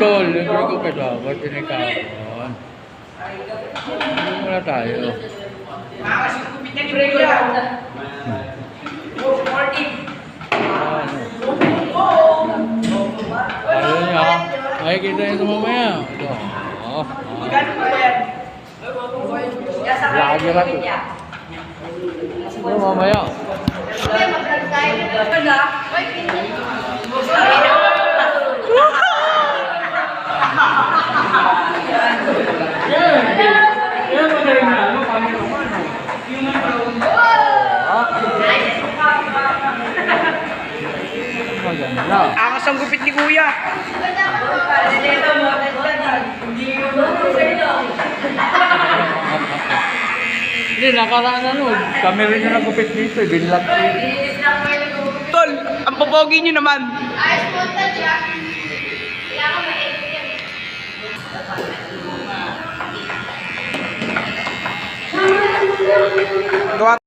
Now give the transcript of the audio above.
Tol, hindi ko kasama, tinikapon. Hindi muna tayo. Ano niya? Makikita nyo ito mamaya. Ito. Lagi ba ito? Ito mamaya. Angas ang gupit ni Kuya. Hindi, nakaraan na nun. Kami rin na nagupit dito. Binlock ko. Tol, ang popogi nyo naman. Ayos mo ito, Jack. Kailangan ma-edit yan.